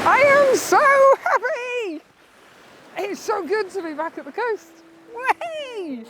I am so happy! It's so good to be back at the coast. Way!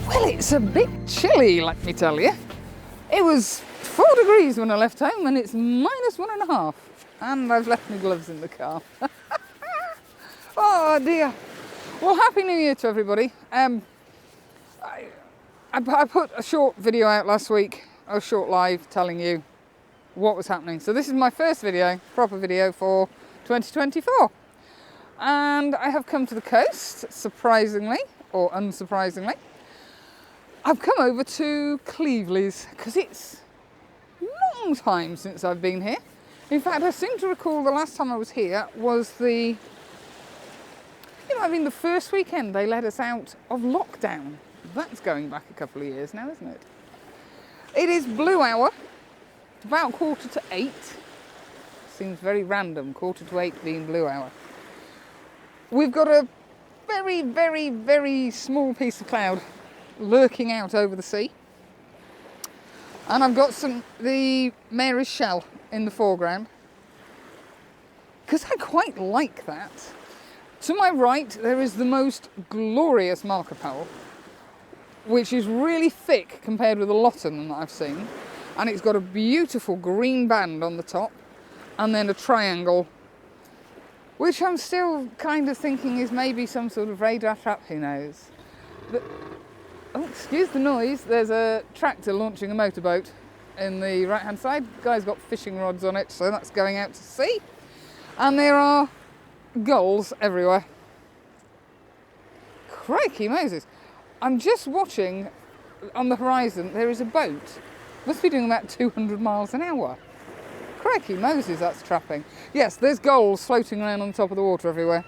Well, it's a bit chilly, let me tell you. It was 4 degrees when I left home and it's -1.5. And I've left my gloves in the car. Oh dear. Well, Happy New Year to everybody. I put a short video out last week, a short live telling you what was happening. So this is my first video, proper video for 2024. And I have come to the coast, surprisingly or unsurprisingly. I've come over to Cleveleys because it's a long time since I've been here. In fact, I seem to recall the last time I was here was the first weekend they let us out of lockdown. That's going back a couple of years now, isn't it? It is blue hour, about 7:45. Seems very random, 7:45 being blue hour. We've got a very, very, very small piece of cloud lurking out over the sea. And I've got the Mary's shell in the foreground. Because I quite like that. To my right, there is the most glorious marker pearl, which is really thick compared with the lot of them that I've seen. And it's got a beautiful green band on the top, and then a triangle, which I'm still kind of thinking is maybe some sort of radar trap, who knows. But, oh, excuse the noise, there's a tractor launching a motorboat in the right hand side. The guy's got fishing rods on it, so that's going out to sea. And there are gulls everywhere. Crikey Moses. I'm just watching on the horizon, there is a boat. Must be doing about 200 miles an hour. Crikey Moses, that's trapping. Yes, there's gulls floating around on the top of the water everywhere.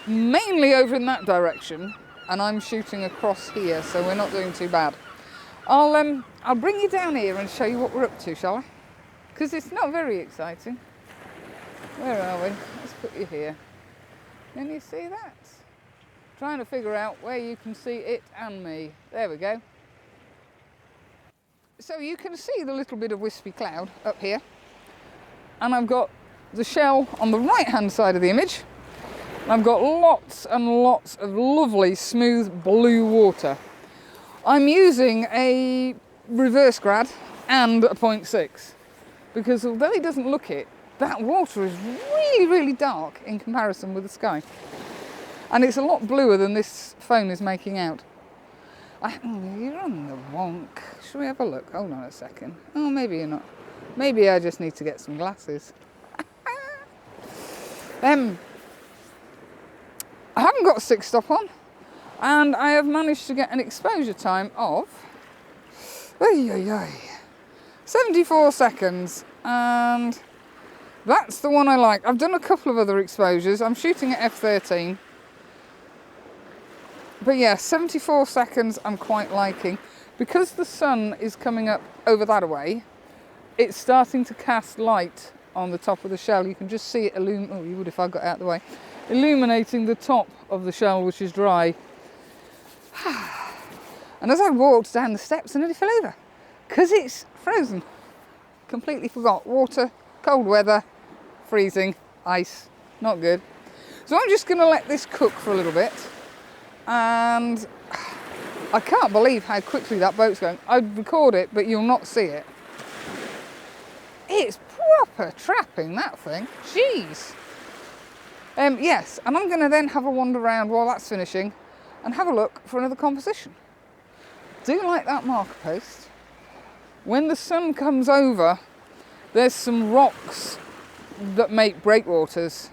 Mainly over in that direction, and I'm shooting across here, so we're not doing too bad. I'll bring you down here and show you what we're up to, shall I? Because it's not very exciting. Where are we? Let's put you here. Can you see that? Trying to figure out where you can see it and me. There we go. So you can see the little bit of wispy cloud up here. And I've got the shell on the right-hand side of the image. I've got lots and lots of lovely smooth blue water. I'm using a reverse grad and a 0.6 because although it doesn't look it, that water is really, really dark in comparison with the sky. And it's a lot bluer than this phone is making out. You're on the wonk. Shall we have a look? Hold on a second. Oh, maybe you're not. Maybe I just need to get some glasses. I haven't got a 6-stop on, and I have managed to get an exposure time of 74 seconds, and that's the one I like. I've done a couple of other exposures. I'm shooting at f13. But yeah, 74 seconds I'm quite liking. Because the sun is coming up over that way, it's starting to cast light on the top of the shell. You can just see it oh, you would if I got out of the way. Illuminating the top of the shell, which is dry. And as I walked down the steps, I nearly fell over. Because it's frozen. Completely forgot. Water, cold weather, freezing, ice, not good. So I'm just going to let this cook for a little bit. And I can't believe how quickly that boat's going. I'd record it, but you'll not see it. It's proper trapping, that thing. Jeez. Yes, and I'm going to then have a wander around while that's finishing and have a look for another composition. Do like that marker post. when the sun comes over, there's some rocks that make breakwaters,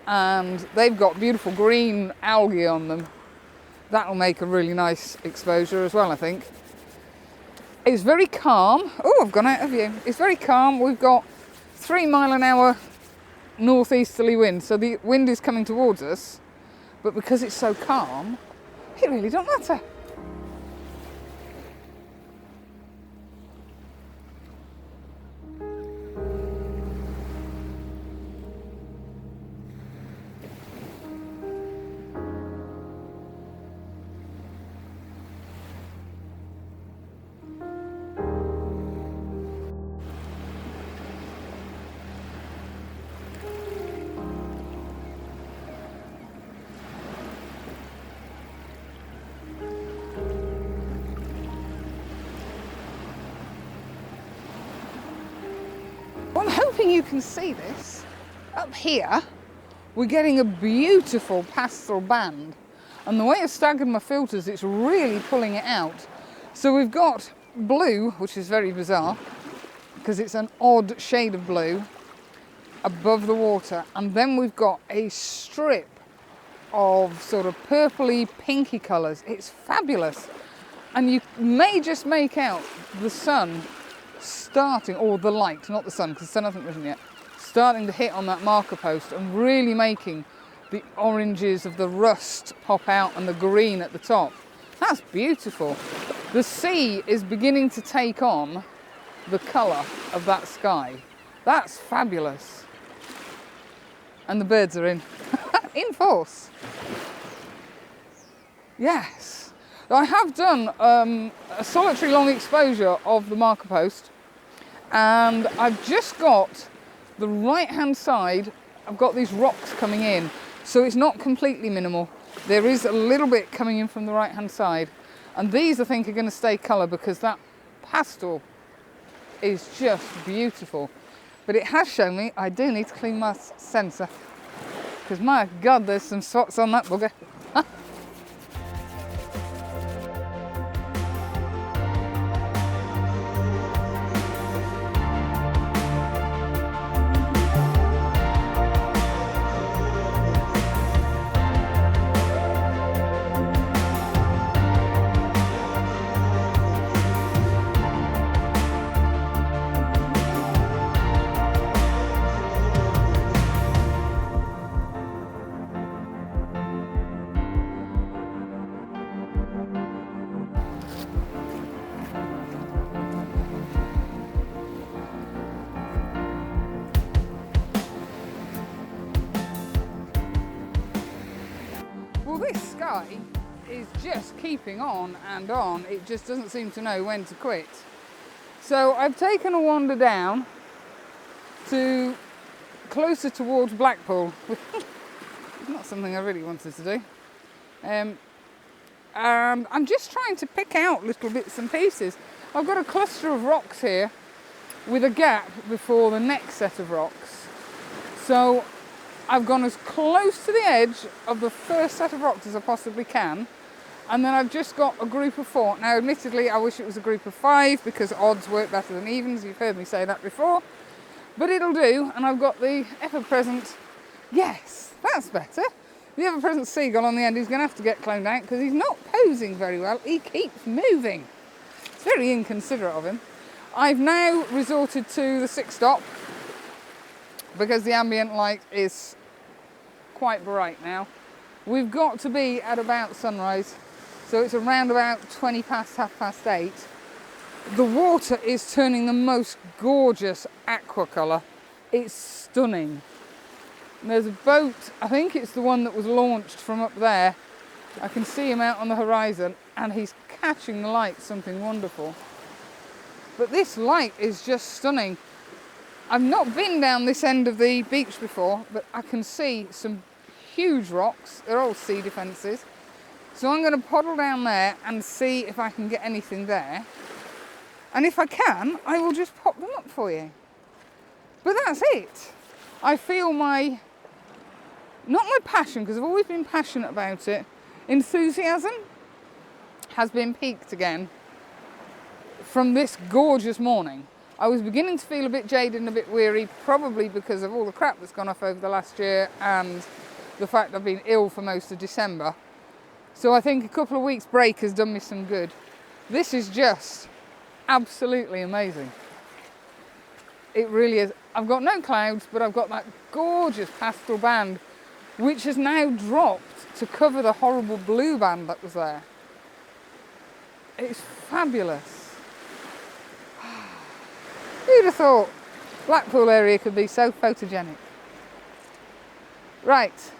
and they've got beautiful green algae on them. That'll make a really nice exposure as well, I think. It's very calm. Oh, I've gone out of view. It's very calm. We've got 3 mile an hour northeasterly wind, so the wind is coming towards us, but because it's so calm, it really don't matter. Well, I'm hoping you can see this. Up here, we're getting a beautiful pastoral band. And the way I've staggered my filters, it's really pulling it out. So we've got blue, which is very bizarre, because it's an odd shade of blue above the water. And then we've got a strip of sort of purpley, pinky colours. It's fabulous. And you may just make out the sun starting, or the light, not the sun, because the sun hasn't risen yet, starting to hit on that marker post and really making the oranges of the rust pop out and the green at the top. That's beautiful. The sea is beginning to take on the colour of that sky. That's fabulous. And the birds are in force. Yes. I have done a solitary long exposure of the marker post, and I've just got the right hand side, I've got these rocks coming in, so it's not completely minimal. There is a little bit coming in from the right hand side, and these I think are going to stay colour because that pastel is just beautiful. But it has shown me I do need to clean my sensor, because my God, there's some spots on that bugger. Well, this sky is just keeping on and on. It just doesn't seem to know when to quit. So I've taken a wander down to closer towards Blackpool. Not something I really wanted to do. I'm just trying to pick out little bits and pieces. I've got a cluster of rocks here with a gap before the next set of rocks. So I've gone as close to the edge of the first set of rocks as I possibly can, and then I've just got a group of 4. Now, admittedly, I wish it was a group of 5 because odds work better than evens. You've heard me say that before, but it'll do. And I've got the ever-present, yes, that's better, the ever-present seagull on the end. He's going to have to get cloned out because he's not posing very well. He keeps moving. It's very inconsiderate of him. I've now resorted to the 6-stop because the ambient light is quite bright now. We've got to be at about sunrise, so it's around about 20 past, 8:30. The water is turning the most gorgeous aqua colour. It's stunning. And there's a boat, I think it's the one that was launched from up there. I can see him out on the horizon and he's catching the light, something wonderful. But this light is just stunning. I've not been down this end of the beach before, but I can see some huge rocks. They're all sea defences. So I'm going to poddle down there and see if I can get anything there. And if I can, I will just pop them up for you. But that's it. I feel not my passion, because I've always been passionate about it, enthusiasm has been piqued again from this gorgeous morning. I was beginning to feel a bit jaded and a bit weary, probably because of all the crap that's gone off over the last year and the fact I've been ill for most of December. So I think a couple of weeks break has done me some good. This is just absolutely amazing. It really is. I've got no clouds, but I've got that gorgeous pastoral band, which has now dropped to cover the horrible blue band that was there. It's fabulous. Who'd have thought Blackpool area could be so photogenic? Right,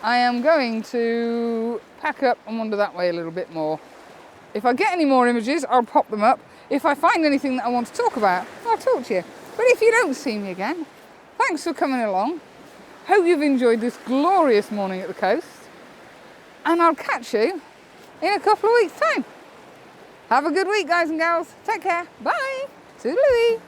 I am going to pack up and wander that way a little bit more. If I get any more images, I'll pop them up. If I find anything that I want to talk about, I'll talk to you. But if you don't see me again, thanks for coming along. Hope you've enjoyed this glorious morning at the coast. And I'll catch you in a couple of weeks' time. Have a good week, guys and gals. Take care. Bye. Toodaloo.